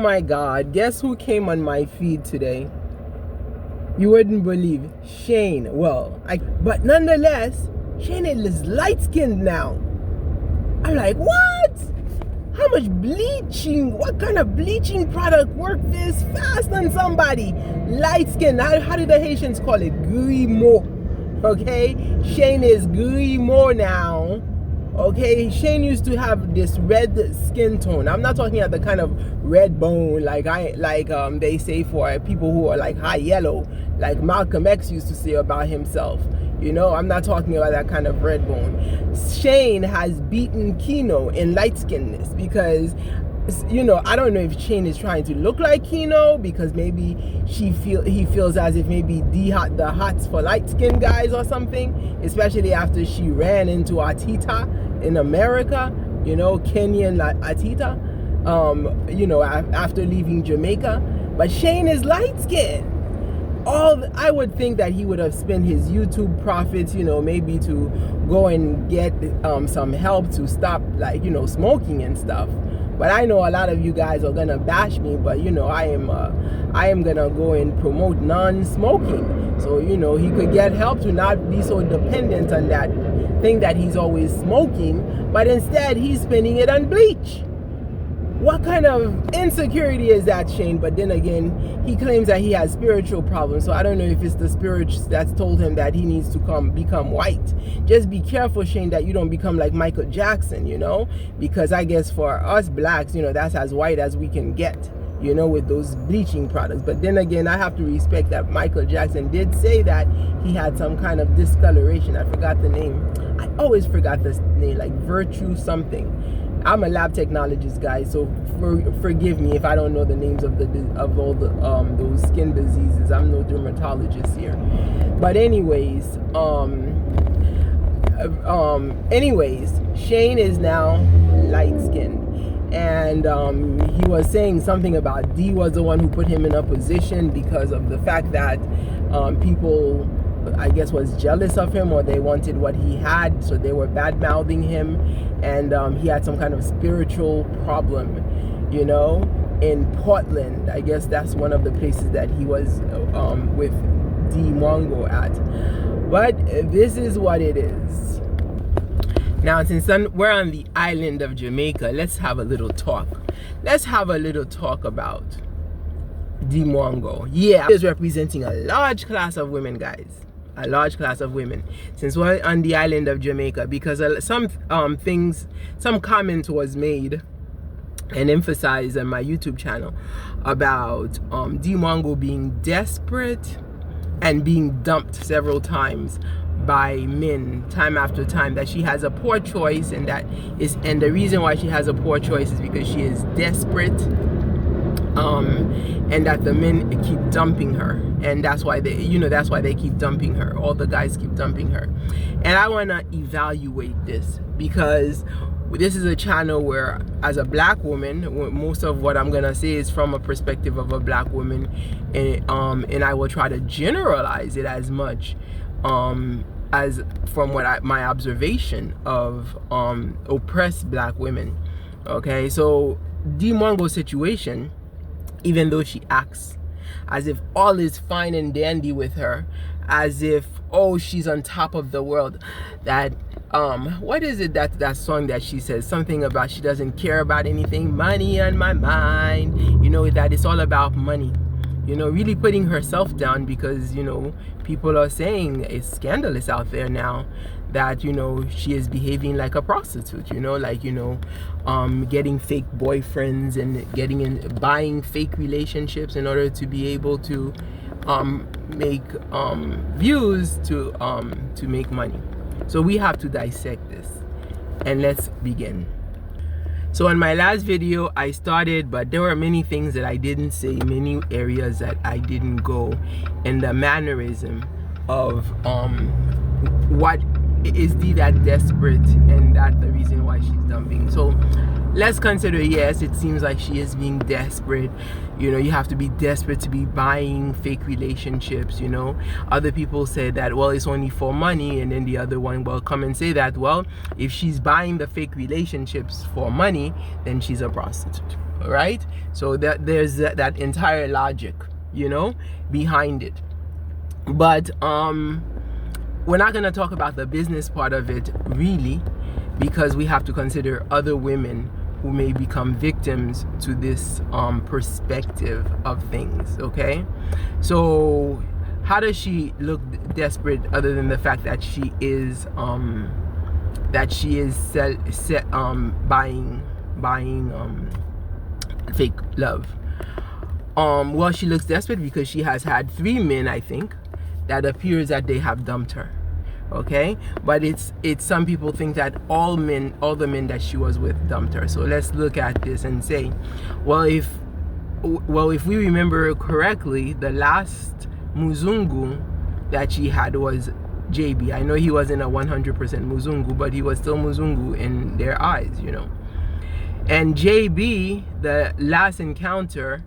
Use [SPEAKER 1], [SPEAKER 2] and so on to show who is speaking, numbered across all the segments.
[SPEAKER 1] my God, guess who came on my feed today? You wouldn't believe. Shane. Well, but nonetheless, Shane is light-skinned now. I'm like, what? How much bleaching? What kind of bleaching product worked this fast on somebody? Light-skinned. How do the Haitians call it? Guimo. Okay? Shane is Guimo now. Okay, Shane used to have this red skin tone. I'm not talking about the kind of red bone like they say for people who are like high yellow, like Malcolm X used to say about himself. You know, I'm not talking about that kind of red bone. Shane has beaten Kino in light skinness because, you know, I don't know if Shane is trying to look like Kino because maybe he feels as if maybe the hots for light skinned guys or something, especially after she ran into Atita in America, you know, Kenyan Atita, you know, after leaving Jamaica. But Shane is light skinned. I would think that he would have spent his YouTube profits, you know, maybe to go and get some help to stop, like, you know, smoking and stuff. But I know a lot of you guys are gonna bash me, but you know, I am gonna go and promote non-smoking. So, you know, he could get help to not be so dependent on that thing that he's always smoking, but instead he's spending it on bleach. What kind of insecurity is that, Shane? But then again, he claims that he has spiritual problems. So I don't know if it's the spirit that's told him that he needs to become white. Just be careful, Shane, that you don't become like Michael Jackson, you know? Because I guess for us blacks, you know, that's as white as we can get, you know, with those bleaching products. But then again, I have to respect that Michael Jackson did say that he had some kind of discoloration. I forgot the name. I always forgot this name, like Virtue something. I'm a lab technologist, guys, so forgive me if I don't know the names of all those skin diseases. I'm no dermatologist here. But anyways, Shane is now light-skinned, and he was saying something about Dee was the one who put him in a position because of the fact that people, I guess, was jealous of him, or they wanted what he had, so they were bad-mouthing him, and he had some kind of spiritual problem, you know, in Portland. I guess that's one of the places that he was with DeeMwango at. But this is what it is. Now, since we're on the island of Jamaica, let's have a little talk. Let's have a little talk about DeeMwango. Yeah, is representing a large class of women, guys. A large class of women, since we're on the island of Jamaica, because some comments was made and emphasized on my YouTube channel about DeeMwango being desperate and being dumped several times by men time after time, that she has a poor choice, and the reason why she has a poor choice is because she is desperate, and that the men keep dumping her, and that's why they keep dumping her. All the guys keep dumping her. And I want to evaluate this, because this is a channel where, as a black woman, most of what I'm gonna say is from a perspective of a black woman, and I will try to generalize it as much as from my observation of oppressed black women. Okay, so DeeMwango's situation, even though she acts as if all is fine and dandy with her, as if, oh, she's on top of the world, that what is it, that song that she says something about she doesn't care about anything, money on my mind, you know, that it's all about money, you know, really putting herself down, because, you know, people are saying it's scandalous out there now that, you know, she is behaving like a prostitute, you know, like, you know, getting fake boyfriends and buying fake relationships in order to be able to make views to make money. So we have to dissect this, and let's begin. So in my last video I started, but there were many things that I didn't say, many areas that I didn't go, and the mannerism of what is that desperate, and that the reason why she's dumping. So let's consider, yes, it seems like she is being desperate. You know, you have to be desperate to be buying fake relationships, you know. Other people say that, well, it's only for money, and then the other one will come and say that, well, if she's buying the fake relationships for money, then she's a prostitute. right? So that there's that entire logic, you know, behind it. But we're not going to talk about the business part of it really, because we have to consider other women who may become victims to this perspective of things. Okay, so how does she look desperate other than the fact that she is buying fake love? Well, she looks desperate because she has had 3 men, I think, that appears that they have dumped her. Okay, but it's some people think that all the men that she was with dumped her. So let's look at this and say, well, if we remember correctly, the last Muzungu that she had was JB. I know he wasn't a 100% Muzungu, but he was still Muzungu in their eyes, you know. And JB, the last encounter,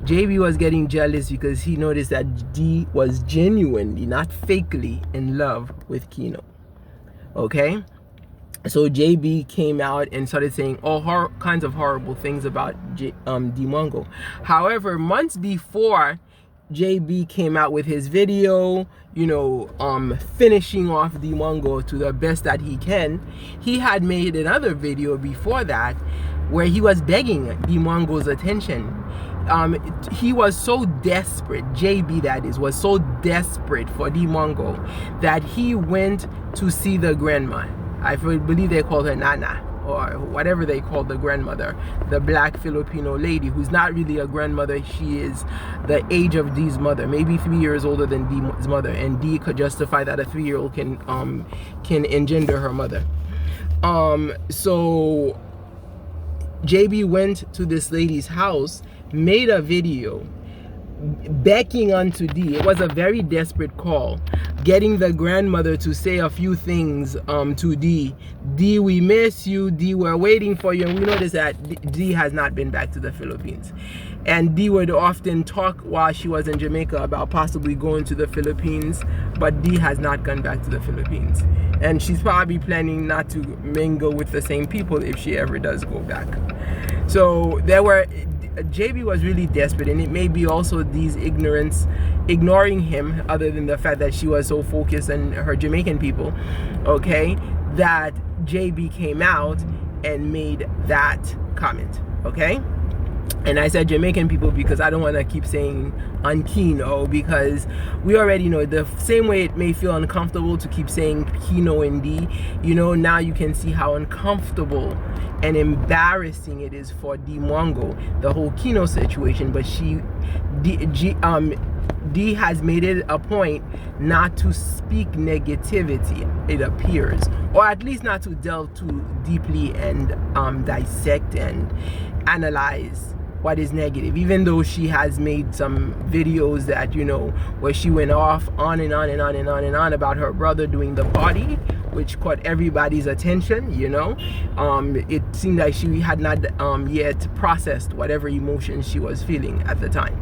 [SPEAKER 1] JB was getting jealous because he noticed that Dee was genuinely, not fakely, in love with Kino. Okay? So JB came out and started saying all kinds of horrible things about DeeMwango. However, months before JB came out with his video, you know, finishing off DeeMwango to the best that he can, he had made another video before that where he was begging DeeMwango's attention. He was so desperate, JB that is, was so desperate for DeeMwango that he went to see the grandma. I believe they called her Nana, or whatever they called the grandmother, the black Filipino lady who's not really a grandmother. She is the age of Dee's mother, maybe 3 years older than Dee's mother, and Dee could justify that a 3-year-old can engender her mother. So JB went to this lady's house, made a video becking onto Dee. It was a very desperate call, getting the grandmother to say a few things to Dee. Dee, we miss you. Dee, we're waiting for you. And we noticed that Dee has not been back to the Philippines. And Dee would often talk while she was in Jamaica about possibly going to the Philippines, but Dee has not gone back to the Philippines. And she's probably planning not to mingle with the same people if she ever does go back. So JB was really desperate, and it may be also Dee's ignorance, ignoring him, other than the fact that she was so focused on her Jamaican people, okay, that JB came out and made that comment, okay? And I said Jamaican people because I don't want to keep saying Kino, because we already know the same way it may feel uncomfortable to keep saying Kino and Dee, you know, now you can see how uncomfortable and embarrassing it is for DeeMwango, the whole Kino situation. But Dee has made it a point not to speak negativity, it appears, or at least not to delve too deeply and dissect and analyze what is negative, even though she has made some videos that, you know, where she went off on and on and on and on and on about her brother doing the party, which caught everybody's attention, you know. It seemed like she had not yet processed whatever emotions she was feeling at the time.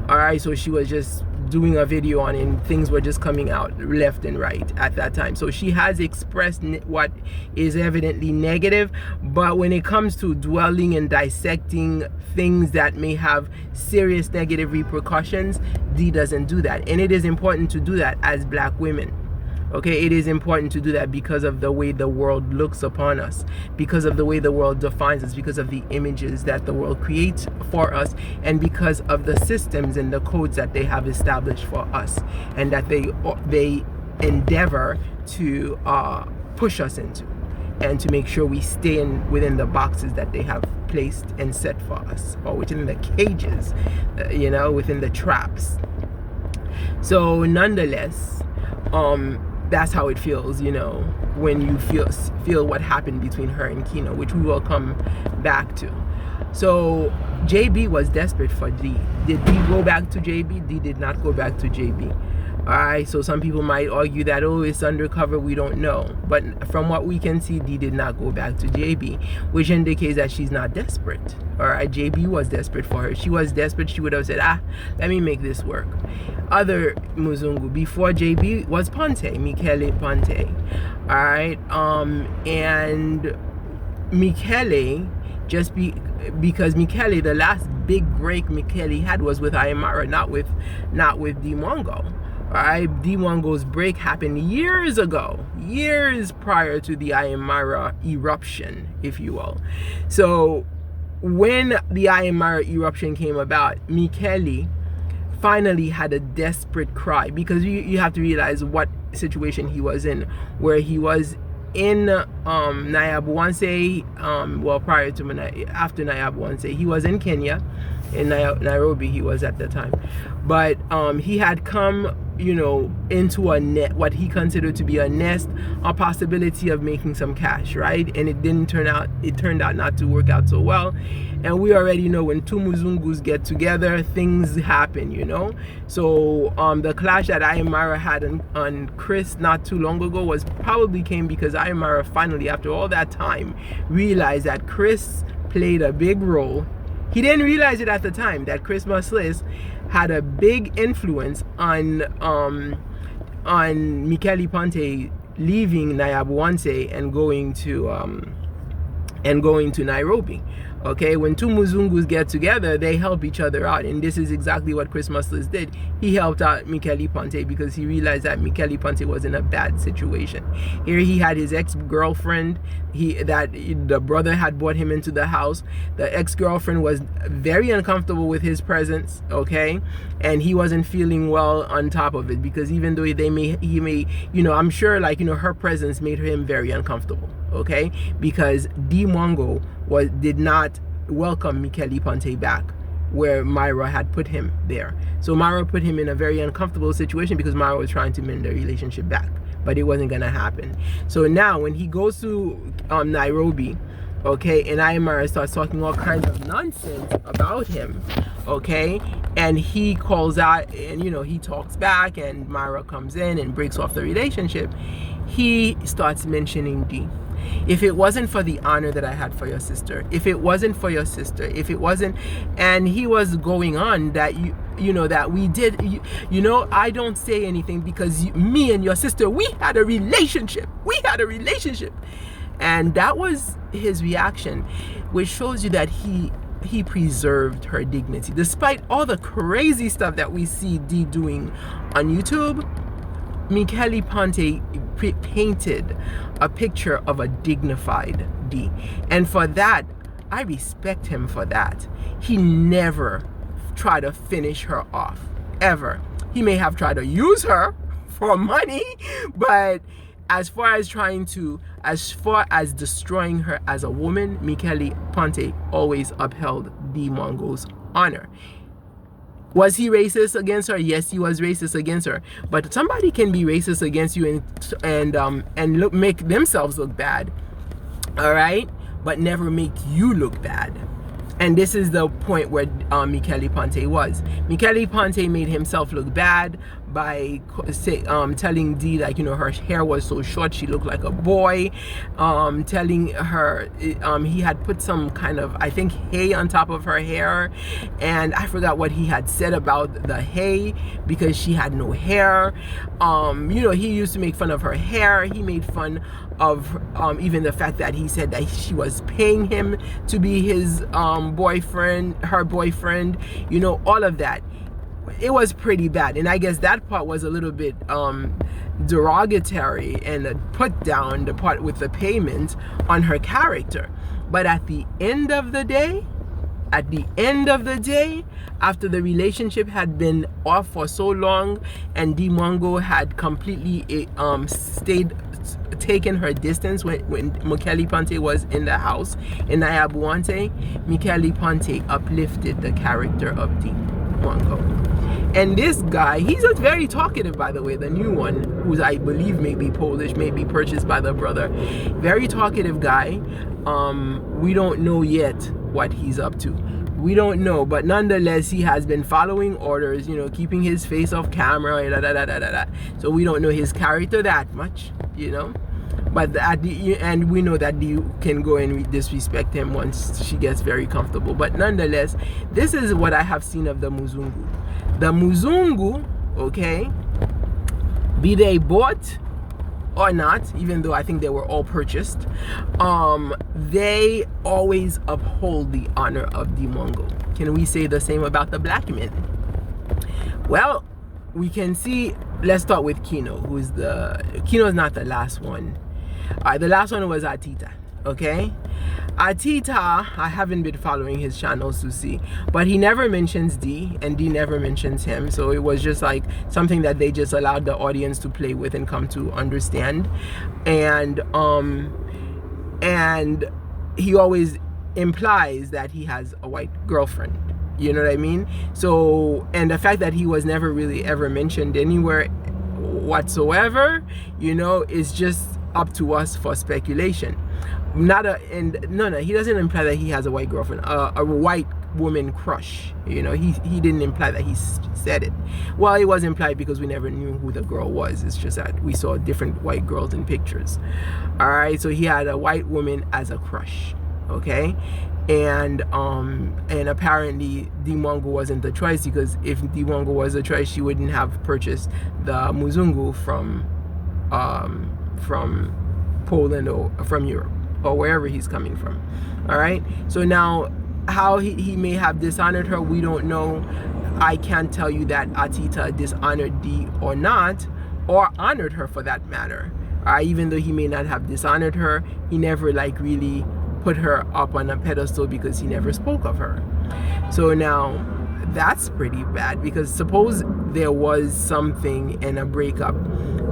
[SPEAKER 1] All right, so she was just doing a video on it, and things were just coming out left and right at that time. So she has expressed what is evidently negative, but when it comes to dwelling and dissecting things that may have serious negative repercussions, Dee doesn't do that. And it is important to do that as black women. Okay, it is important to do that because of the way the world looks upon us, because of the way the world defines us, because of the images that the world creates for us, and because of the systems and the codes that they have established for us, and that they endeavor to push us into, and to make sure we stay within the boxes that they have placed and set for us, or within the cages, you know, within the traps. So nonetheless, that's how it feels, you know, when you feel what happened between her and Kino, which we will come back to. So JB was desperate for Dee. Did Dee go back to JB? Dee did not go back to JB. All right, so some people might argue that, oh, it's undercover, we don't know. But from what we can see, Dee did not go back to JB, which indicates that she's not desperate. All right, JB was desperate for her. She was desperate. She would have said, let me make this work. Other Muzungu before JB was Ponte, Michele Ponte. All right, and Michele because Michele, the last big break Michele had was with Ayamara, not with DeeMwango. Alright, DeeMwango's break happened years ago, years prior to the Ayamara eruption, if you will. So when the Ayamara eruption came about, Michele finally had a desperate cry, because you have to realize what situation he was in, where he was in Nyabuwanse, prior to after Nyabuwanse, he was in Kenya, in Nairobi he was at the time, but he had come, into a net, what he considered to be a nest, a possibility of making some cash, right? And it turned out not to work out so well. And we already know when two Muzungus get together, things happen, So the clash that Ayamara had on Chris not too long ago probably came because Ayamara finally, after all that time, realized that Chris played a big role. He didn't realize it at the time, that Chris Muslis had a big influence on Michele Ponte leaving Nyabuwanse and going to Nairobi. Okay, when two Muzungus get together, they help each other out, and this is exactly what Chris Muslis did. He helped out Michele Ponte because he realized that Michele Ponte was in a bad situation. Here he had his ex-girlfriend, that the brother had brought him into the house. The ex-girlfriend was very uncomfortable with his presence, okay, and he wasn't feeling well on top of it, because even though he may, I'm sure, her presence made him very uncomfortable, okay, because DeeMwango did not welcome Michele Ponte back where Myra had put him there. So Myra put him in a very uncomfortable situation because Myra was trying to mend the relationship back, but it wasn't gonna happen. So now when he goes to Nairobi, okay, and Ayamara starts talking all kinds of nonsense about him, okay, and he calls out, and he talks back, and Myra comes in and breaks off the relationship. He starts mentioning Dee. If it wasn't for the honor that I had for your sister, if it wasn't for your sister, if it wasn't, and he was going on that that we did, I don't say anything because me and your sister, we had a relationship, and that was his reaction, which shows you that he preserved her dignity despite all the crazy stuff that we see Dee doing on YouTube. Michele Ponte painted a picture of a dignified Dee, and for that I respect him for that. He never tried to finish her off, ever. He may have tried to use her for money, but as far as destroying her as a woman, Michele Ponte always upheld DeeMwango's honor. Was he racist against her? Yes, he was racist against her. But somebody can be racist against you and make themselves look bad, all right? But never make you look bad. And this is the point where Michele Ponte was. Michele Ponte made himself look bad by telling Dee that her hair was so short she looked like a boy, telling her he had put some kind of, I think, hay on top of her hair, and I forgot what he had said about the hay because she had no hair. He used to make fun of her hair. He made fun of even the fact that he said that she was paying him to be his boyfriend, her boyfriend, all of that. It was pretty bad, and I guess that part was a little bit derogatory and put down, the part with the payment, on her character. But at the end of the day, after the relationship had been off for so long and DeeMwango had completely taken her distance when Michele Ponte was in the house in Nyabuwanse, Michele Ponte uplifted the character of DeeMwango. And this guy, he's a very talkative, by the way, the new one, who's I believe may be Polish, may be purchased by the brother. Very talkative guy. We don't know yet what he's up to. We don't know, but nonetheless, he has been following orders, keeping his face off camera, So we don't know his character that much, But and we know that you can go and disrespect him once she gets very comfortable. But nonetheless, this is what I have seen of the Muzungu. The Muzungu, okay, be they bought or not, even though I think they were all purchased, they always uphold the honor of DeeMwango. Can we say the same about the black men? Well, we can see, let's start with Kino, Kino's not the last one. The last one was Atita, okay? Atita, I haven't been following his channels to see, but he never mentions Dee, and Dee never mentions him, so it was just like something that they just allowed the audience to play with and come to understand. And he always implies that he has a white girlfriend, you know what I mean? So, and the fact that he was never really ever mentioned anywhere whatsoever, you know, is just up to us for speculation. No, he doesn't imply that he has a white girlfriend, a white woman crush. You know, he didn't imply that, he said it. Well, it was implied because we never knew who the girl was. It's just that we saw different white girls in pictures. All right, so he had a white woman as a crush, okay? And apparently DeeMwango wasn't the choice, because if DeeMwango was the choice, she wouldn't have purchased the Muzungu from Poland or from Europe or wherever he's coming from. All right, so now how he may have dishonored her, we don't know. I can't tell you that Atita dishonored Dee or not, or honored her for that matter. Even though he may not have dishonored her, he never like really put her up on a pedestal because he never spoke of her. So now that's pretty bad, because suppose there was something in a breakup,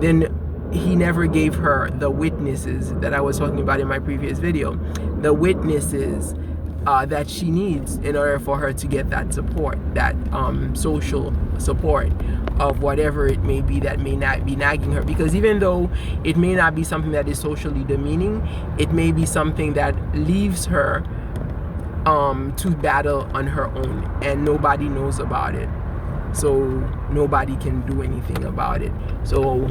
[SPEAKER 1] then he never gave her the witnesses that I was talking about in my previous video, the witnesses that she needs in order for her to get that support, that social support of whatever it may be that may not be nagging her. Because even though it may not be something that is socially demeaning, it may be something that leaves her to battle on her own, and nobody knows about it, so nobody can do anything about it. So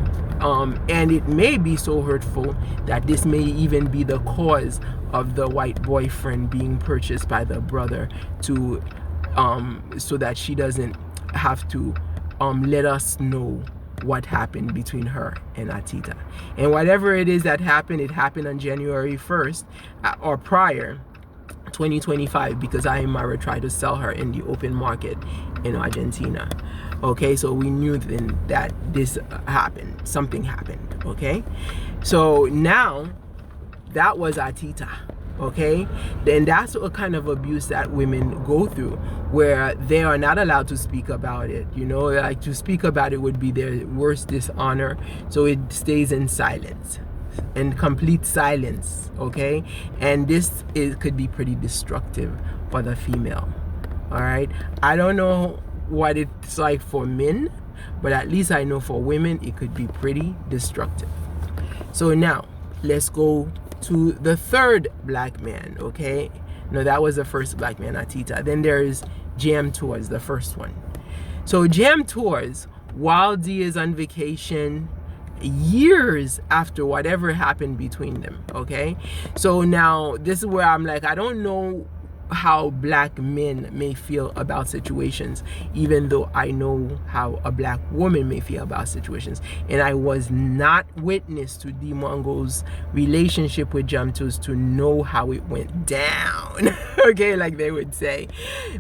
[SPEAKER 1] and it may be so hurtful that this may even be the cause of the white boyfriend being purchased by the brother to so that she doesn't have to let us know what happened between her and Atita. And whatever it is that happened, it happened on January 1st or prior, 2025, because Aymara tried to sell her in the open market in Argentina. Okay, so we knew then that this happened, something happened. Okay, so now that was Atita. Okay, then that's a kind of abuse that women go through, where they are not allowed to speak about it. You know, like to speak about it would be their worst dishonor, so it stays in silence, in complete silence. Okay, and this could be pretty destructive for the female. All right, I don't know what it's like for men, but at least I know for women it could be pretty destructive. So now let's go to the third black man. Okay, no, that was the first black man, Atita. Then there is Jam Tours, the first one. So Jam Tours, while Dee is on vacation, years after whatever happened between them. Okay, so now this is where I'm like, I don't know how black men may feel about situations, even though I know how a black woman may feel about situations. And I was not witness to DeeMwango's relationship with Jamtus to know how it went down. Okay, like they would say.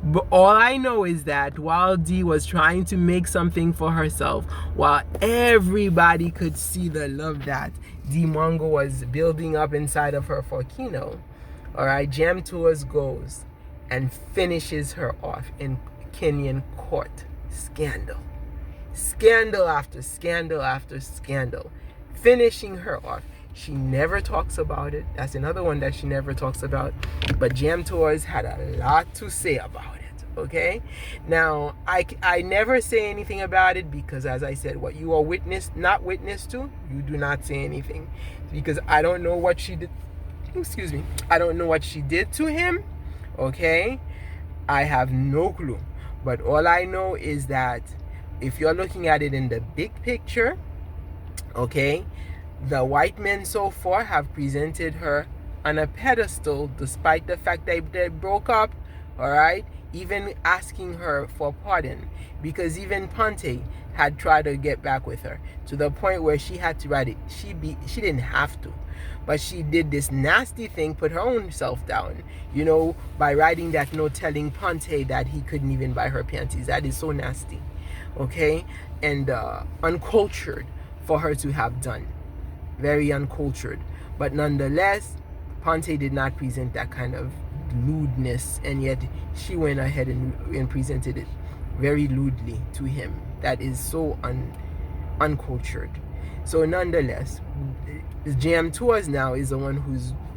[SPEAKER 1] But all I know is that while Dee was trying to make something for herself, while everybody could see the love that DeeMwango was building up inside of her for Kino, all right, Jam Tours goes and finishes her off in Kenyan court. Scandal. Scandal after scandal after scandal. Finishing her off. She never talks about it. That's another one that she never talks about. But Jam Tours had a lot to say about it. Okay? Now, I never say anything about it because, as I said, what you are not witness to, you do not say anything. Because I don't know what she did. Excuse me, I don't know what she did to him. Okay, I have no clue, but all I know is that if you're looking at it in the big picture, okay, the white men so far have presented her on a pedestal, despite the fact that they broke up all right, even asking her for pardon, because even Ponte had tried to get back with her to the point where she had to write it. She didn't have to, but she did this nasty thing, put her own self down, by writing that note telling Ponte that he couldn't even buy her panties. That is so nasty, okay, and uncultured for her to have done. Very uncultured, but nonetheless, Ponte did not present that kind of lewdness, and yet she went ahead and presented it very lewdly to him. That is so uncultured. So nonetheless, Jam Tours now is the one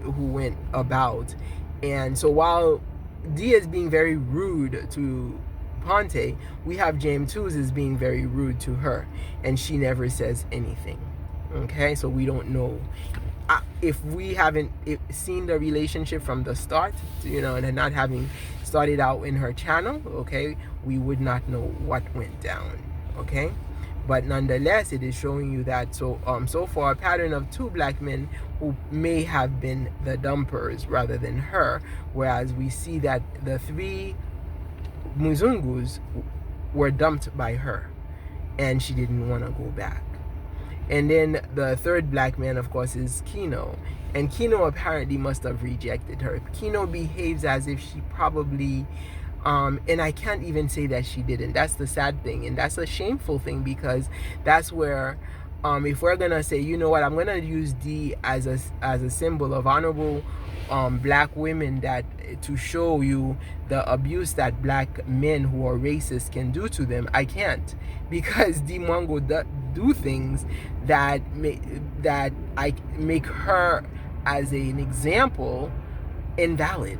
[SPEAKER 1] who went about, and so while Dee is being very rude to Ponte, we have Jam Tours is being very rude to her, and she never says anything. Okay, so we don't know if we haven't seen the relationship from the start, and not having started out in her channel, okay, we would not know what went down, okay. But nonetheless, it is showing you that so far a pattern of 2 black men who may have been the dumpers rather than her, whereas we see that the 3 Muzungus were dumped by her, and she didn't want to go back. And then the 3rd black man, of course, is Kino. And Kino apparently must have rejected her. Kino behaves as if she probably, and I can't even say that she didn't. That's the sad thing. And that's a shameful thing, because that's where, if we're going to say, you know what, I'm going to use Dee as a symbol of honorable black women, that to show you the abuse that black men who are racist can do to them, I can't, because DeeMwango do things that I make her as an example invalid.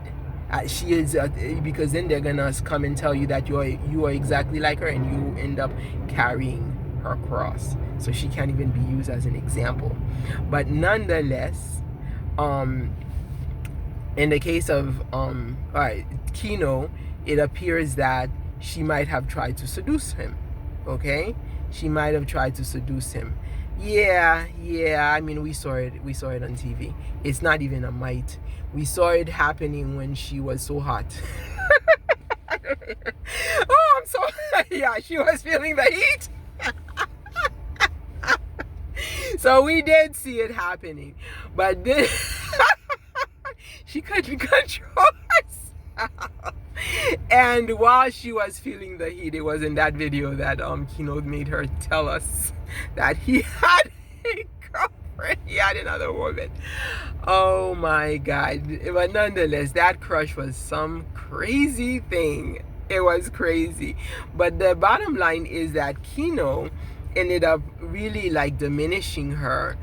[SPEAKER 1] She is because then they're gonna come and tell you that you are exactly like her, and you end up carrying her cross, so she can't even be used as an example. But nonetheless, in the case of Kino, it appears that she might have tried to seduce him. Okay, she might have tried to seduce him. Yeah. I mean, we saw it on TV. It's not even a might. We saw it happening when she was so hot. Oh, I'm so yeah. She was feeling the heat. So we did see it happening, but then she couldn't control herself. And while she was feeling the heat, it was in that video that Kino made her tell us that he had a girlfriend, he had another woman. Oh my God. But nonetheless, that crush was some crazy thing. It was crazy. But the bottom line is that Kino ended up really diminishing her,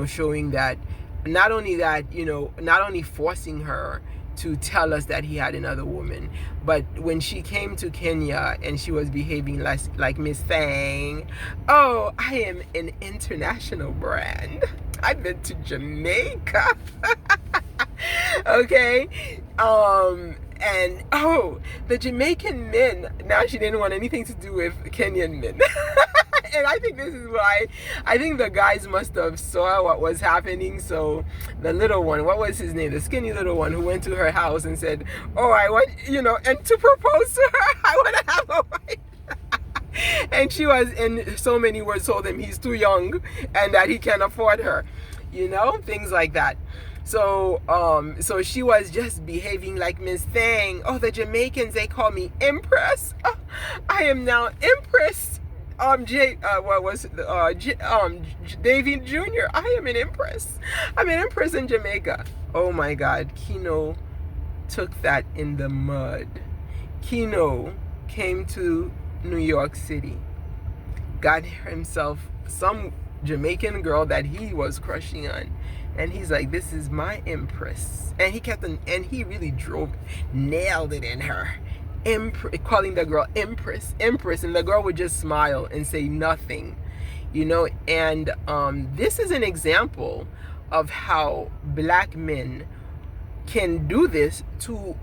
[SPEAKER 1] showing that not only forcing her to tell us that he had another woman, but when she came to Kenya and she was behaving like Miss Thang, oh, I am an international brand. I've been to Jamaica. Okay, and the Jamaican men, now she didn't want anything to do with Kenyan men. And I think this is why, I think the guys must have saw what was happening. So the little one, what was his name? The skinny little one who went to her house and said, oh, I want, and to propose to her, I want to have a wife. And she was, and so many words told him he's too young and that he can't afford her, things like that. So so she was just behaving like Miss Thang. Oh, the Jamaicans, they call me Empress. Oh, I am now Empress. David Jr. I am an Empress. I'm an Empress in Jamaica. Oh my God, Kino took that in the mud. Kino came to New York City, got himself some Jamaican girl that he was crushing on, and he's like, this is my Empress. And he kept on, and he really nailed it in her. Calling the girl Empress, and the girl would just smile and say nothing, and this is an example of how black men can do this to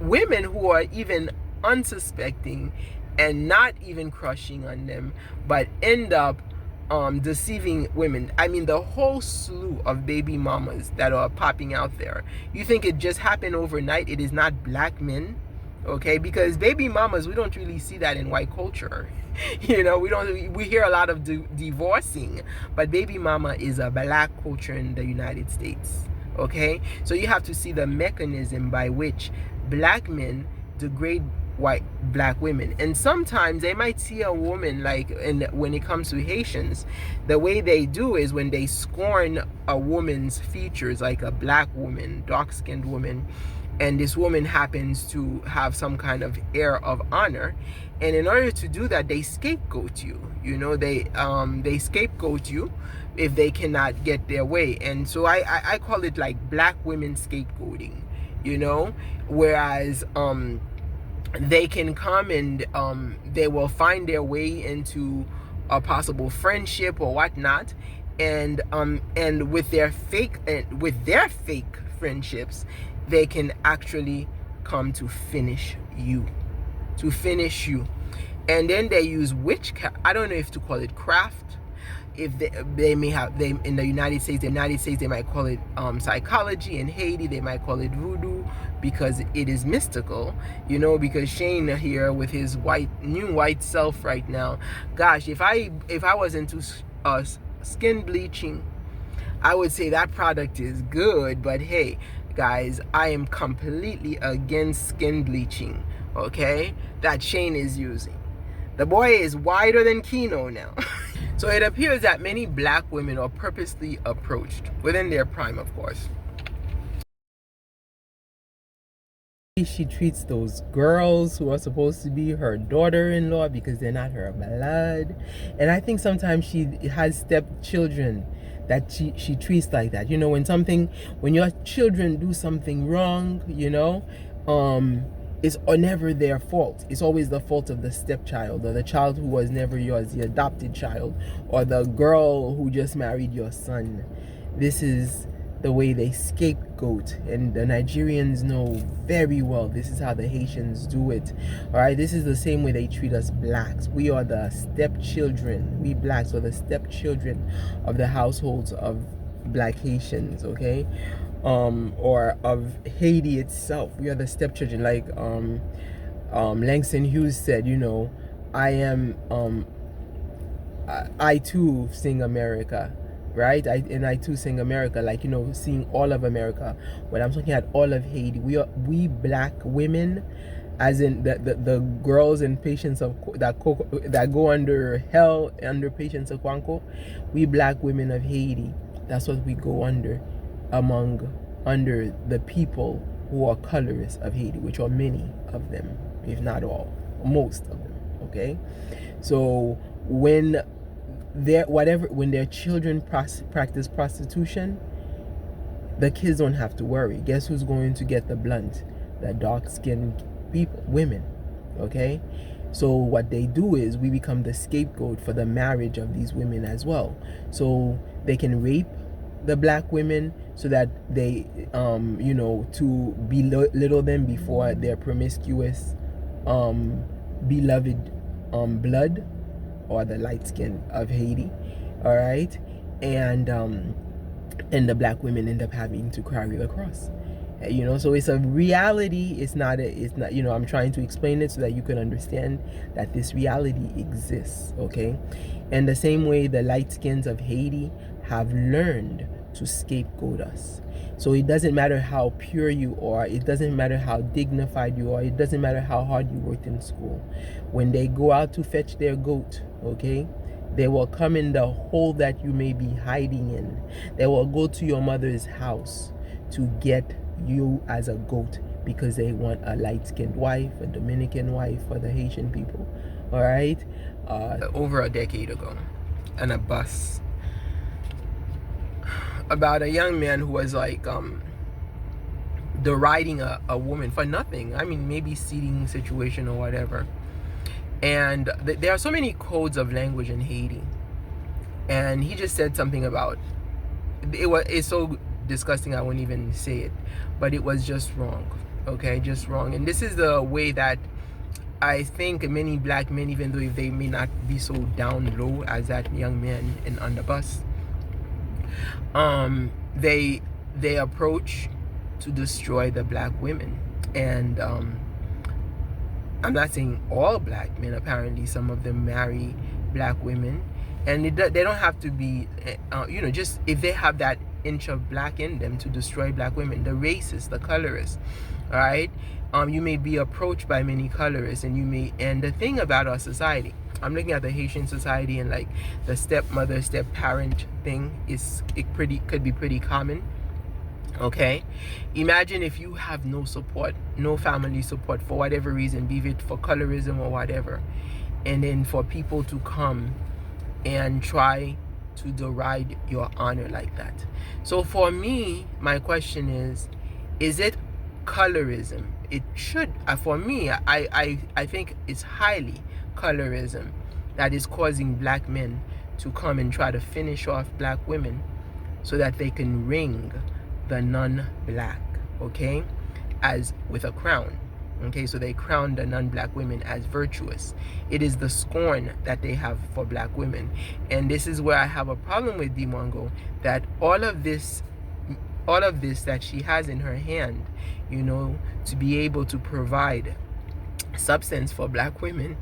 [SPEAKER 1] women who are even unsuspecting and not even crushing on them, but end up deceiving women. I mean, the whole slew of baby mamas that are popping out there. You think it just happened overnight? It is not black men, okay? Because baby mamas, we don't really see that in white culture. You know, we hear a lot of divorcing, but baby mama is a black culture in the United States, okay? So you have to see the mechanism by which black men degrade white black women. And sometimes they might see a woman, like when it comes to Haitians, the way they do is when they scorn a woman's features, like a black woman, dark-skinned woman, and this woman happens to have some kind of air of honor, and in order to do that, they scapegoat you. You know, they scapegoat you if they cannot get their way. And so I call it like black women scapegoating, you know, whereas they can come and they will find their way into a possible friendship or whatnot, and with their fake friendships, they can actually come to finish you, and then they use witchcraft. I don't know if to call it craft. If they may have, they in the United States they might call it psychology. In Haiti they might call it voodoo, because it is mystical, you know. Because Shane here with his new white self right now, gosh, if I was into skin bleaching, I would say that product is good. But hey guys, I am completely against skin bleaching, okay, that Shane is using. The boy is whiter than Kino now. So it appears that many black women are purposely approached, within their prime, of course. She treats those girls who are supposed to be her daughter-in-law because they're not her blood. And I think sometimes she has stepchildren that she treats like that. You know, when your children do something wrong, you know, it's never their fault. It's always the fault of the stepchild, or the child who was never yours, the adopted child, or the girl who just married your son. This is the way they scapegoat, and the Nigerians know very well this is how the Haitians do it. All right, this is the same way they treat us blacks. We are the stepchildren. We blacks are the stepchildren of the households of black Haitians, okay, or of Haiti itself. We are the stepchildren. Like Langston Hughes said, you know, I too sing America. Right? I too sing America, like, you know, seeing all of America. When I'm talking at all of Haiti, we black women, as in the girls and patients that go under hell, under Patience of Kwanko, we black women of Haiti, that's what we go under the people who are colorists of Haiti, which are many of them, if not all, most of them. Okay, so when their children practice prostitution, the kids don't have to worry. Guess who's going to get the blunt? The dark-skinned people, women. Okay, so what they do is we become the scapegoat for the marriage of these women as well. So they can rape the black women so that they you know, to belittle them before their promiscuous beloved blood, or the light skin of Haiti. All right, and the black women end up having to carry the cross. You know, so it's a reality. It's not, you know, I'm trying to explain it so that you can understand that this reality exists. Okay, and the same way the light skins of Haiti have learned to scapegoat us. So it doesn't matter how pure you are, it doesn't matter how dignified you are, it doesn't matter how hard you worked in school. When they go out to fetch their goat, okay, they will come in the hole that you may be hiding in. They will go to your mother's house to get you as a goat because they want a light-skinned wife, a Dominican wife for the Haitian people. All right, over a decade ago, on a bus, about a young man who was like deriding a woman for nothing. I mean, maybe seating situation or whatever. And there are so many codes of language in Haiti, and he just said something about it's so disgusting I wouldn't even say it, but it was just wrong. Okay, just wrong. And this is the way that I think many black men, even though if they may not be so down low as that young man on the bus, they approach to destroy the black women. And I'm not saying all black men. Apparently some of them marry black women, and they don't have to be just if they have that inch of black in them to destroy black women. The racists, the colorists, all right, you may be approached by many colorists, and the thing about our society, I'm looking at the Haitian society, and like the stepmother, step-parent thing could be pretty common. Okay, imagine if you have no support, no family support for whatever reason, be it for colorism or whatever, and then for people to come and try to deride your honor like that. So for me, my question is it colorism? It should, for me, I think it's highly colorism that is causing black men to come and try to finish off black women so that they can ring the non-black, okay, as with a crown. Okay, so they crown the non-black women as virtuous. It is the scorn that they have for black women. And this is where I have a problem with Dee Mwango, that all of this that she has in her hand, to be able to provide substance for black women,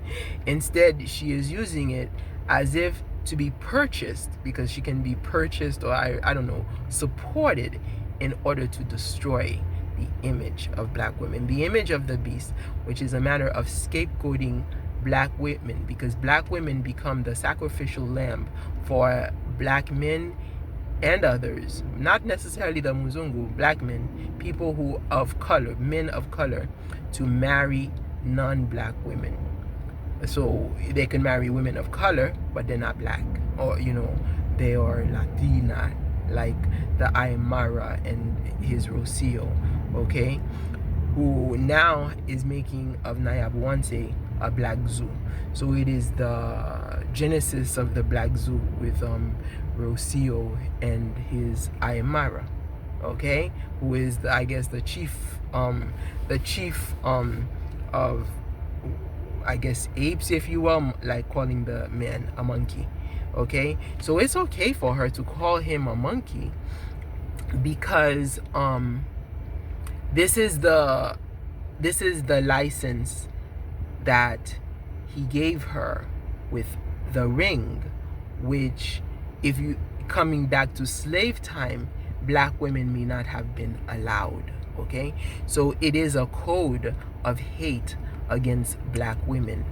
[SPEAKER 1] instead she is using it as if to be purchased, because she can be purchased, or I don't know, supported in order to destroy the image of black women, the image of the beast, which is a matter of scapegoating black women, because black women become the sacrificial lamb for black men and others, not necessarily the Muzungu, black men, people who of color, men of color, to marry non-black women. So they can marry women of color, but they're not black, or they are Latina, like the Aymara and his Rocio, okay, who now is making of Nayabwante a black zoo. So it is the genesis of the black zoo with Rocio and his Aymara, okay, who is I guess the chief of I guess apes, if you will, like calling the man a monkey. Okay, so it's okay for her to call him a monkey, because this is the license that he gave her with the ring, which, if you coming back to slave time, black women may not have been allowed. Okay, so it is a code of hate against black women.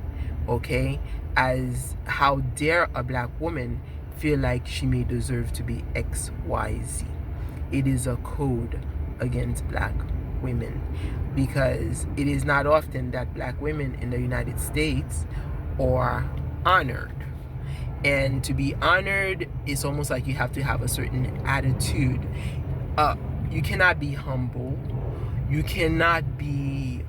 [SPEAKER 1] Okay, as how dare a black woman feel like she may deserve to be XYZ. It is a code against black women, because it is not often that black women in the United States are honored. And to be honored, it's almost like you have to have a certain attitude. You cannot be humble. You cannot be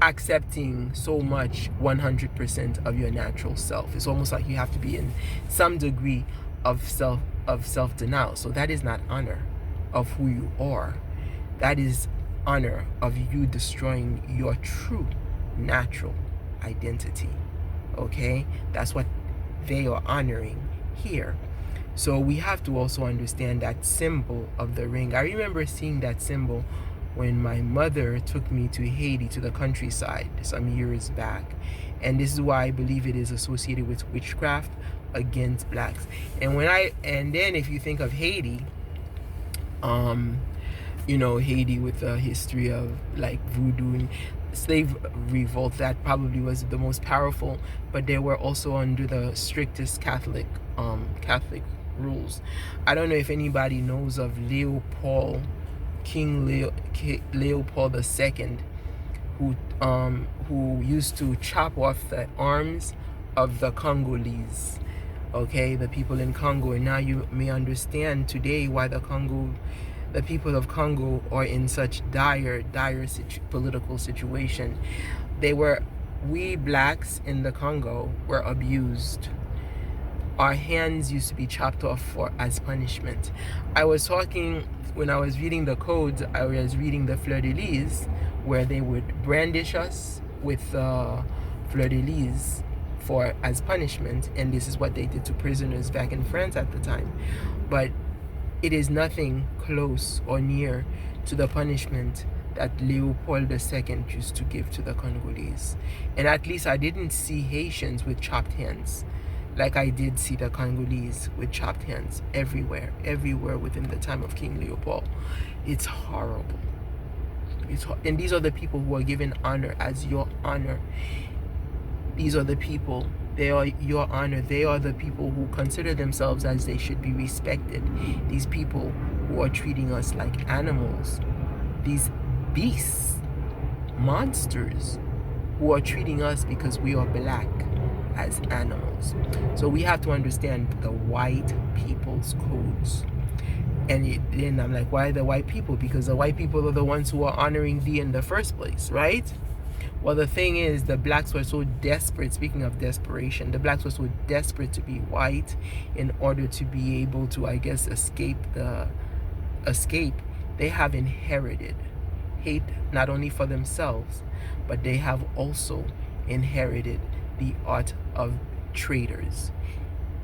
[SPEAKER 1] accepting so much 100% of your natural self. It's almost like you have to be in some degree of self-denial. So that is not honor of who you are. That is honor of you destroying your true natural identity. Okay, that's what they are honoring here. So we have to also understand that symbol of the ring. I remember seeing that symbol when my mother took me to Haiti, to the countryside, some years back. And this is why I believe it is associated with witchcraft against blacks. And then if you think of Haiti, Haiti with a history of like voodoo and slave revolt, that probably was the most powerful, but they were also under the strictest Catholic rules. I don't know if anybody knows of King Leopold II, who used to chop off the arms of the Congolese, okay, the people in Congo. And now you may understand today why the people of Congo are in such dire political situation. We blacks in the Congo were abused. our hands used to be chopped off for as punishment. I was talking, when I was reading the codes, I was reading the fleur-de-lis, where they would brandish us with fleur-de-lis for as punishment, and this is what they did to prisoners back in France at the time. But it is nothing close or near to the punishment that Leopold II used to give to the Congolese. And at least I didn't see Haitians with chopped hands like I did see the Congolese with chopped hands everywhere within the time of King Leopold. It's horrible. And these are the people who are given honor as your honor. These are the people, they are your honor. They are the people who consider themselves as they should be respected. These people who are treating us like animals. These beasts, monsters, who are treating us because we are black as animals. So we have to understand the white people's codes. And then I'm like, why the white people? Because the white people are the ones who are honoring thee in the first place, right? Well, the thing is, the blacks were so desperate. Speaking of desperation, the blacks were so desperate to be white in order to be able to, I guess, escape. They have inherited hate not only for themselves, but they have also inherited the art of traitors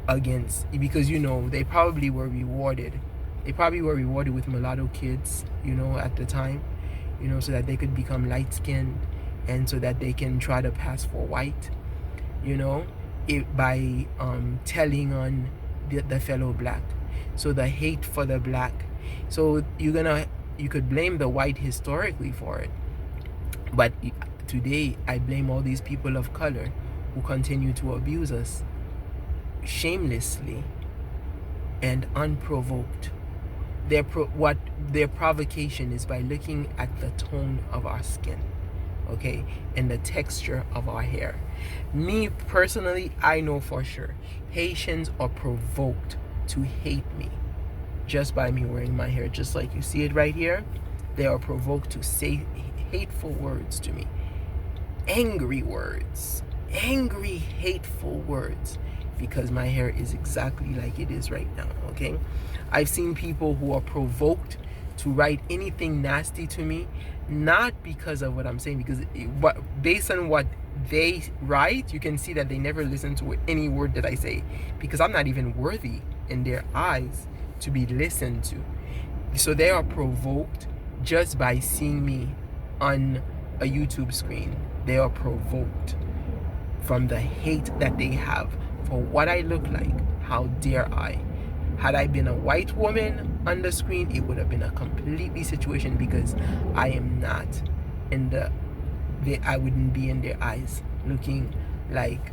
[SPEAKER 1] against, because, you know, they probably were rewarded. They probably were rewarded with mulatto kids, you know, at the time, you know, so that they could become light-skinned and so that they can try to pass for white, you know, by telling on the fellow black. So the hate for the black. So you could blame the white historically for it. But today, I blame all these people of color who continue to abuse us shamelessly and unprovoked. Their provocation is by looking at the tone of our skin, okay, and the texture of our hair. Me personally, I know for sure Haitians are provoked to hate me just by me wearing my hair, just like you see it right here. They are provoked to say hateful words to me, angry words, angry, hateful words, because my hair is exactly like it is right now, okay? I've seen people who are provoked to write anything nasty to me, not because of what I'm saying, because based on what they write, you can see that they never listen to any word that I say, because I'm not even worthy in their eyes to be listened to. So they are provoked just by seeing me on a YouTube screen. They are provoked from the hate that they have for what I look like. How dare I? Had I been a white woman on the screen, it would have been a completely situation, because I am not in I wouldn't be in their eyes looking like,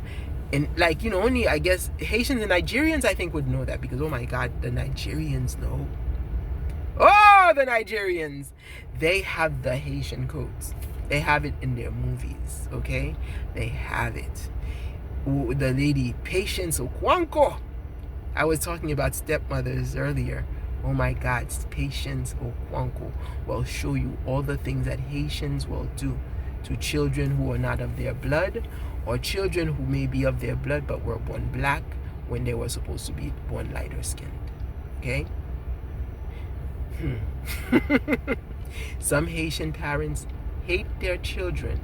[SPEAKER 1] and like, you know, only I guess Haitians and Nigerians I think would know that, because oh my God, the Nigerians know. Oh, the Nigerians, they have the Haitian codes. They have it in their movies, okay? They have it. The lady, Patience Okwanko. I was talking about stepmothers earlier. Oh my God, Patience Okwanko will show you all the things that Haitians will do to children who are not of their blood, or children who may be of their blood but were born black when they were supposed to be born lighter skinned, okay? Some Haitian parents hate their children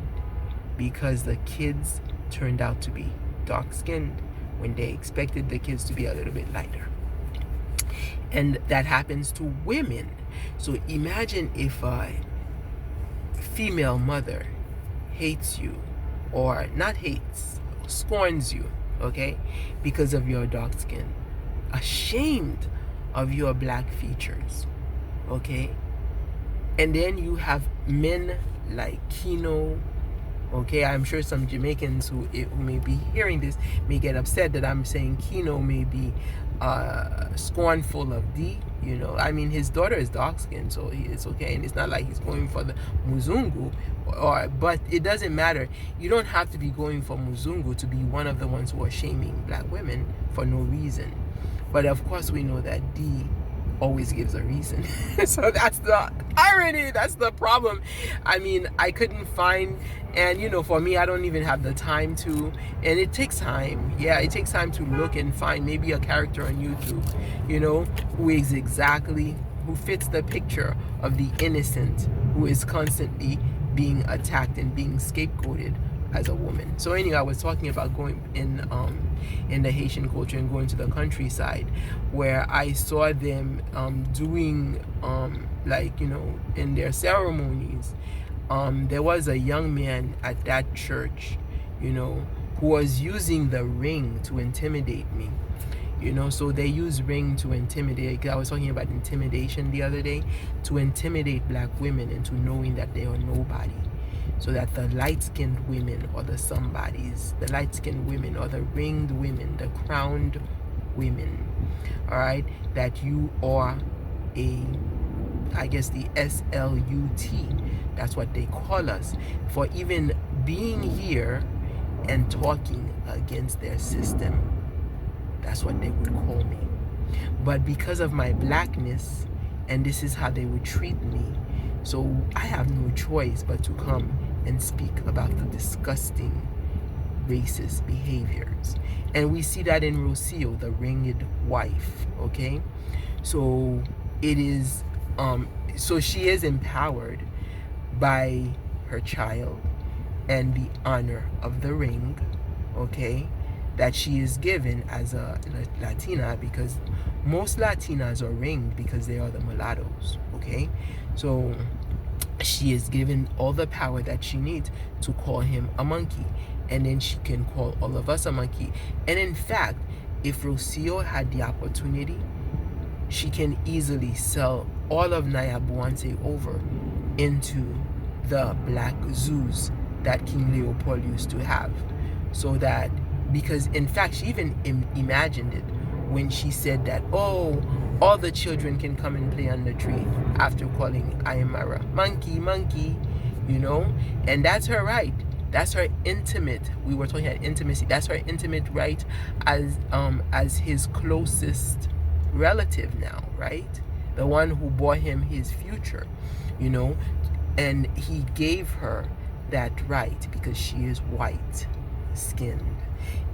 [SPEAKER 1] because the kids turned out to be dark-skinned when they expected the kids to be a little bit lighter. And that happens to women. So imagine if a female mother hates you, or not hates, scorns you, okay, because of your dark skin, ashamed of your black features, okay? And then you have men like Kino, okay? I'm sure some Jamaicans who may be hearing this may get upset that I'm saying Kino may be scornful of Dee, you know. I mean, his daughter is dark-skinned, so it's okay, and it's not like he's going for the Muzungu, but it doesn't matter. You don't have to be going for Muzungu to be one of the ones who are shaming black women for no reason. But of course we know that Dee always gives a reason. So that's the irony, that's the problem. I mean, I couldn't find, and you know, for me, I don't even have the time to, and it takes time. Yeah, it takes time to look and find maybe a character on YouTube, you know, who fits the picture of the innocent who is constantly being attacked and being scapegoated as a woman. So anyway, I was talking about going in the Haitian culture and going to the countryside, where I saw them doing like, you know, in their ceremonies. There was a young man at that church, you know, who was using the ring to intimidate me. You know, so they use ring to intimidate. I was talking about intimidation the other day, to intimidate black women into knowing that they are nobody. So that the light-skinned women or the somebodies, the light-skinned women or the ringed women, the crowned women, all right, that you are I guess the SLUT, that's what they call us, for even being here and talking against their system. That's what they would call me. But because of my blackness, and this is how they would treat me, so I have no choice but to come and speak about the disgusting racist behaviors. And we see that in Rocio, the ringed wife, okay? So it is, so she is empowered by her child and the honor of the ring, okay, that she is given as a Latina, because most Latinas are ringed because they are the mulattoes, okay? So she is given all the power that she needs to call him a monkey, and then she can call all of us a monkey. And in fact, if Rocio had the opportunity, she can easily sell all of Nyabuanse over into the black zoos that King Leopold used to have. So that, because in fact she even imagined it when she said that, oh, all the children can come and play on the tree, after calling Aymara monkey, monkey, you know. And that's her right. That's her intimate, we were talking about intimacy, that's her intimate right as his closest relative now, right? The one who bought him his future, you know. And he gave her that right because she is white skinned.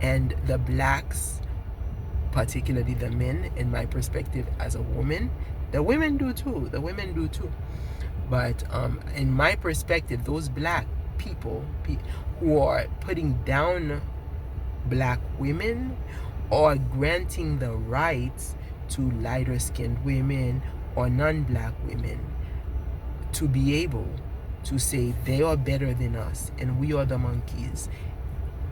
[SPEAKER 1] And the blacks, particularly the men, in my perspective as a woman, the women do too, but in my perspective, those black people who are putting down black women or granting the rights to lighter skinned women or non-black women to be able to say they are better than us and we are the monkeys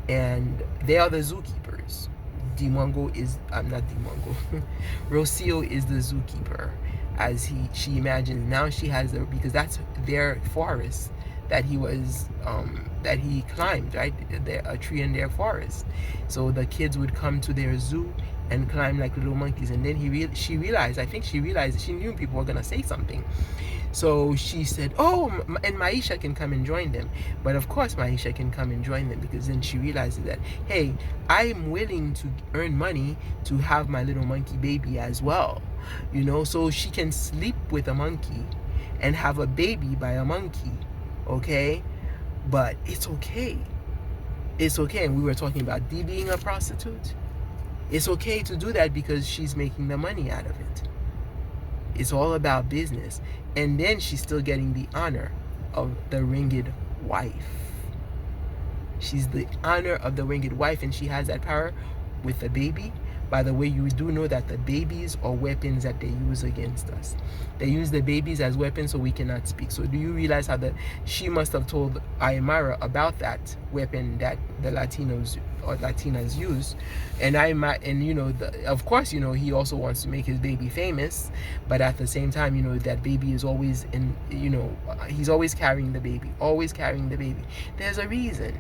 [SPEAKER 1] and they are the zookeepers. DeeMwango is, I'm not DeeMwango, Rocio is the zookeeper, as she imagines. Now she has because that's their forest that he was, that he climbed, right? A tree in their forest. So the kids would come to their zoo and climb like little monkeys. And then she realized, she knew people were gonna say something. So she said, oh, and Maisha can come and join them. But of course Maisha can come and join them, because then she realizes that, hey, I'm willing to earn money to have my little monkey baby as well. You know, so she can sleep with a monkey and have a baby by a monkey, okay? But it's okay. It's okay. And we were talking about Dee being a prostitute. It's okay to do that because she's making the money out of it. It's all about business. And then she's still getting the honor of the ringed wife. She's the honor of the ringed wife, and she has that power with the baby. By the way, you do know that the babies are weapons that they use against us. They use the babies as weapons so we cannot speak. So do you realize how she must have told Aymara about that weapon that the Latinos or Latinas use? And you know, of course, you know, he also wants to make his baby famous, but at the same time, you know, that baby is always in, you know, he's always carrying the baby, always carrying the baby. There's a reason,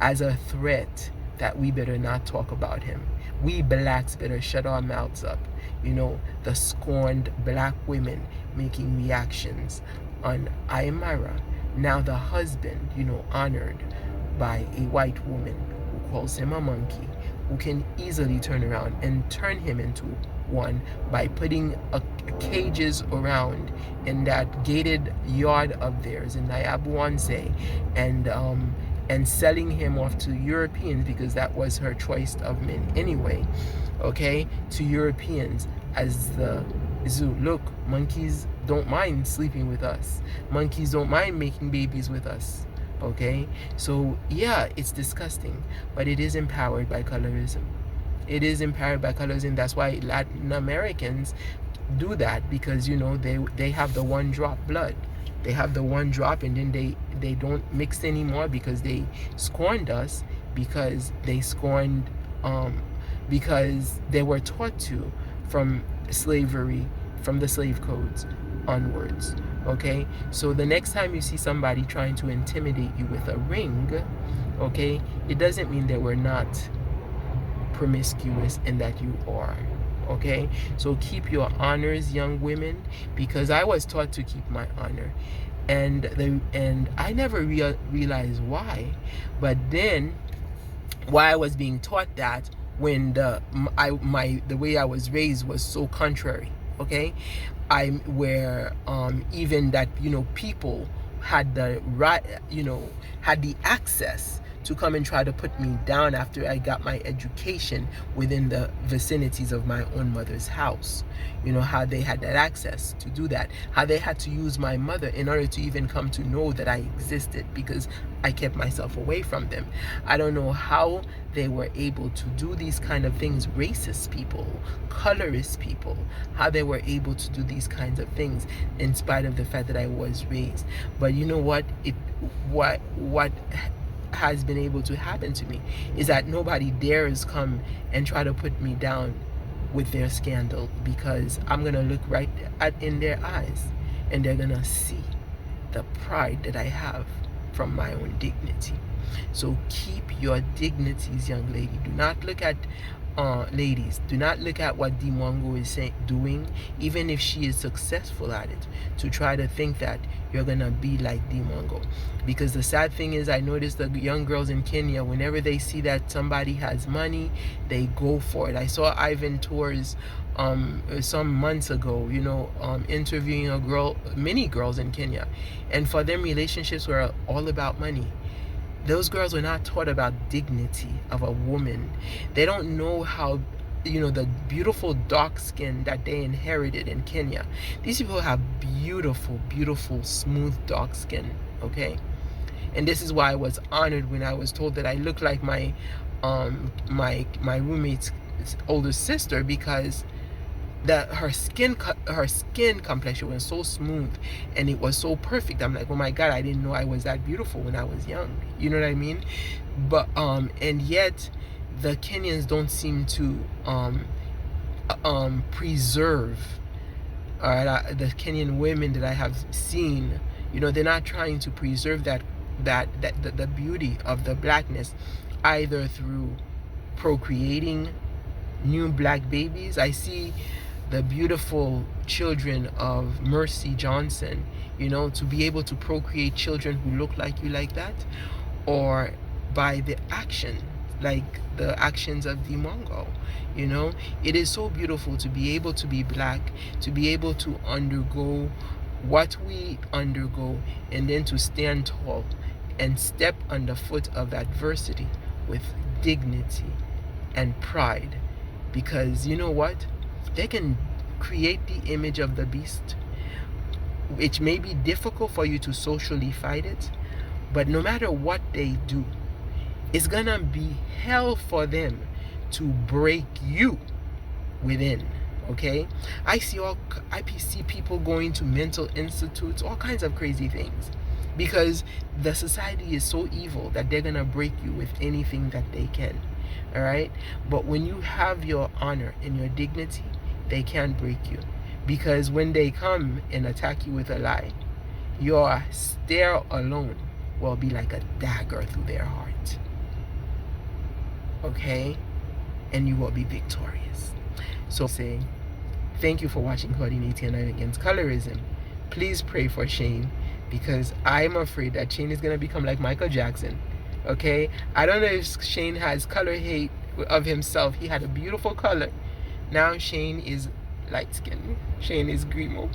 [SPEAKER 1] as a threat, that we better not talk about him. We blacks better shut our mouths up. You know, the scorned black women making reactions on Aymara. Now the husband, you know, honored by a white woman who calls him a monkey, who can easily turn around and turn him into one by putting cages around in that gated yard of theirs in Nyabuanse, and selling him off to Europeans, because that was her choice of men anyway, okay, to Europeans as the zoo. Look, monkeys don't mind sleeping with us. Monkeys don't mind making babies with us. Okay, so yeah, it's disgusting, but it is empowered by colorism. It is empowered by colorism. That's why Latin Americans do that, because you know they have the one drop blood. They have the one drop, and then they don't mix anymore, because they scorned us, because they scorned because they were taught to from slavery, from the slave codes onwards. Okay, so the next time you see somebody trying to intimidate you with a ring, okay, it doesn't mean that we're not promiscuous and that you are. Okay, so keep your honors, young women, because I was taught to keep my honor, and I never realized why, but then why I was being taught that, when the way I was raised was so contrary. Okay, where even that, you know, people had the right, you know, had the access to come and try to put me down after I got my education within the vicinities of my own mother's house. You know, how they had that access to do that, how they had to use my mother in order to even come to know that I existed, because I kept myself away from them. I don't know how they were able to do these kind of things, racist people, colorist people, how they were able to do these kinds of things in spite of the fact that I was raised. But you know what, what has been able to happen to me is that nobody dares come and try to put me down with their scandal, because I'm gonna look right in their eyes, and they're gonna see the pride that I have from my own dignity. So keep your dignities, young lady. Do not look at ladies, do not look at what Dee Mwango is doing, even if she is successful at it, to try to think that you're gonna be like Dee Mwango. Because the sad thing is, I noticed the young girls in Kenya, whenever they see that somebody has money, they go for it. I saw Ivan Tours some months ago, you know, interviewing many girls in Kenya, and for them, relationships were all about money. Those girls were not taught about dignity of a woman. They don't know how, you know, the beautiful dark skin that they inherited in Kenya. These people have beautiful, beautiful, smooth dark skin, okay? And this is why I was honored when I was told that I looked like my roommate's older sister, because her skin complexion was so smooth and it was so perfect. I'm like, oh my God, I didn't know I was that beautiful when I was young. You know what I mean? But and yet the Kenyans don't seem to preserve, the Kenyan women that I have seen, you know, they're not trying to preserve the beauty of the blackness, either through procreating new black babies. I see the beautiful children of Mercy Johnson, you know, to be able to procreate children who look like you like that, or by the action, like the actions of DeeMwango. You know, it is so beautiful to be able to be black, to be able to undergo what we undergo, and then to stand tall and step underfoot of adversity with dignity and pride. Because you know what? They can create the image of the beast, which may be difficult for you to socially fight it, but no matter what they do, it's gonna be hell for them to break you within. Okay, I see people going to mental institutes, all kinds of crazy things, because the society is so evil that they're gonna break you with anything that they can. All right, but when you have your honor and your dignity, they can't break you, because when they come and attack you with a lie, your stare alone will be like a dagger through their heart. Okay, and you will be victorious. So say thank you for watching Coordinating Against Colorism. Please pray for Shane, because I'm afraid that Shane is going to become like Michael Jackson. Okay, I don't know if Shane has color hate of himself. He had a beautiful color, Now Shane is light skinned. Shane is Grimo.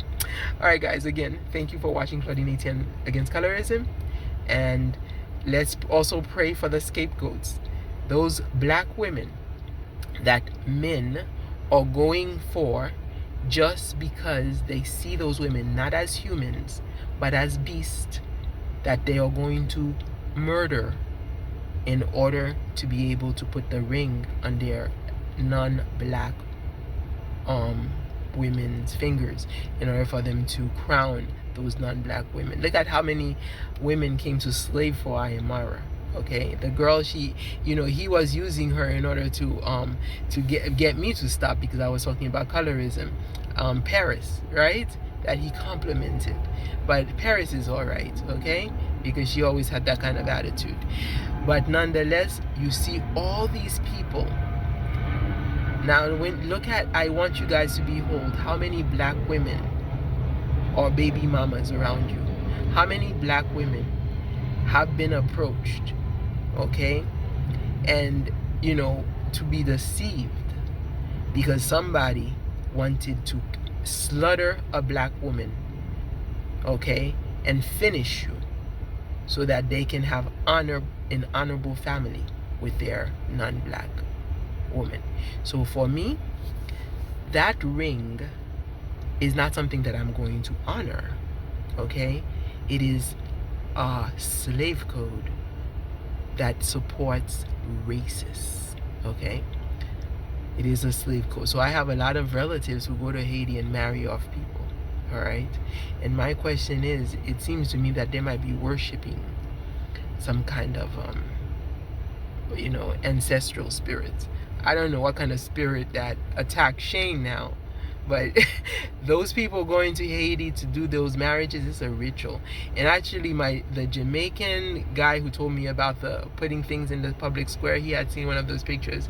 [SPEAKER 1] Alright guys, again, thank you for watching Claudine Etienne Against Colorism. And let's also pray for the scapegoats. Those black women that men are going for just because they see those women not as humans but as beasts that they are going to murder in order to be able to put the ring on their non-black women's fingers, in order for them to crown those non-black women. Look at how many women came to slave for Ayamara. Okay, the girl, she, he was using her in order to get me to stop because I was talking about colorism. Paris, right? That he complimented, but Paris is all right, okay, because she always had that kind of attitude. But nonetheless, you see all these people. Now, I want you guys to behold how many black women or baby mamas around you. How many black women have been approached, okay, and to be deceived because somebody wanted to slaughter a black woman, okay, and finish you so that they can have an honorable family with their non-black woman. So for me, that ring is not something that I'm going to honor, okay? It is a slave code that supports racists, okay? It is a slave code. So I have a lot of relatives who go to Haiti and marry off people, all right? And my question is, it seems to me that they might be worshiping some kind of ancestral spirits. I don't know what kind of spirit that attacked Shane now, but those people going to Haiti to do those marriages is a ritual. And actually the Jamaican guy who told me about the putting things in the public square, he had seen one of those pictures,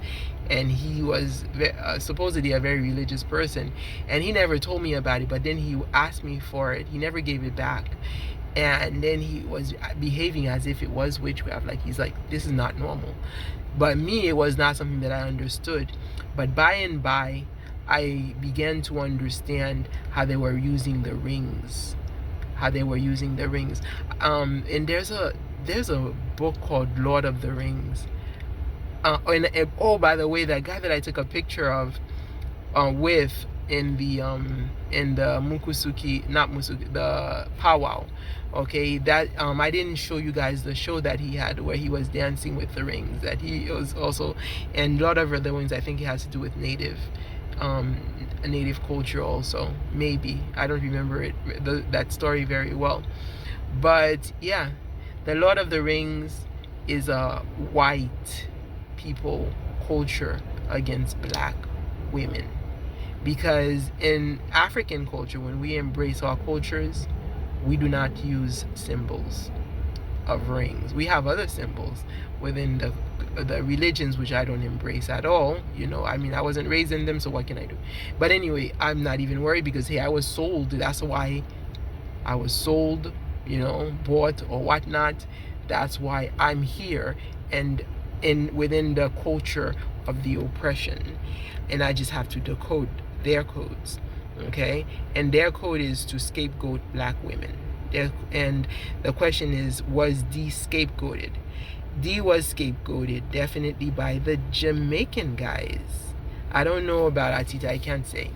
[SPEAKER 1] and he was supposedly a very religious person, and he never told me about it, but then he asked me for it. He never gave it back. And then he was behaving as if it was witchcraft. He's like, this is not normal. But me, it was not something that I understood. But by and by, I began to understand how they were using the rings. And there's a book called Lord of the Rings. By the way, that guy that I took a picture of with in the the powwow, okay, that I didn't show you guys the show that he had where he was dancing with the rings, that he was also, and Lord of the Rings, I think it has to do with native culture also, maybe, I don't remember that story very well. But yeah, the Lord of the Rings is a white people culture against black women. Because in African culture, when we embrace our cultures, we do not use symbols of rings. We have other symbols within the religions, which I don't embrace at all. I wasn't raised in them, so what can I do? But anyway, I'm not even worried because, hey, I was sold. That's why I was sold, bought or whatnot. That's why I'm here and within the culture of the oppression. And I just have to decode their codes, okay? And their code is to scapegoat black women. And the question is, was Dee scapegoated? Dee was scapegoated definitely by the Jamaican guys. I don't know about Atita, I can't say.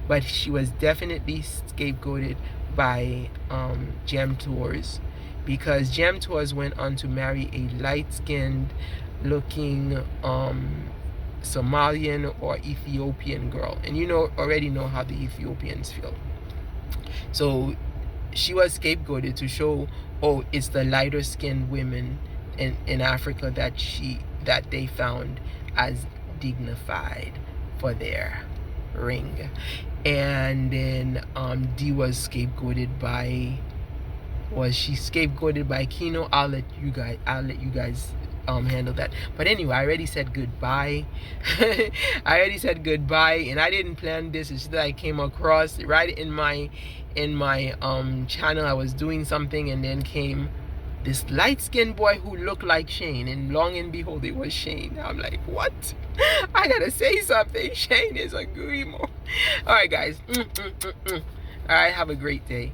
[SPEAKER 1] But she was definitely scapegoated by Jam Tours, because Jam Tours went on to marry a light-skinned looking Somalian or Ethiopian girl, and already know how the Ethiopians feel. So she was scapegoated to show, oh, it's the lighter skinned women in Africa that they found as dignified for their ring. And then Dee was scapegoated by, Kino? I'll let you guys handle that. But anyway, I already said goodbye. And I didn't plan this. It's just that I came across right in my channel. I was doing something, and then came this light-skinned boy who looked like Shane, and long and behold, it was Shane. I'm like, what? I gotta say something. Shane is a grimo. All right, guys. All right, have a great day.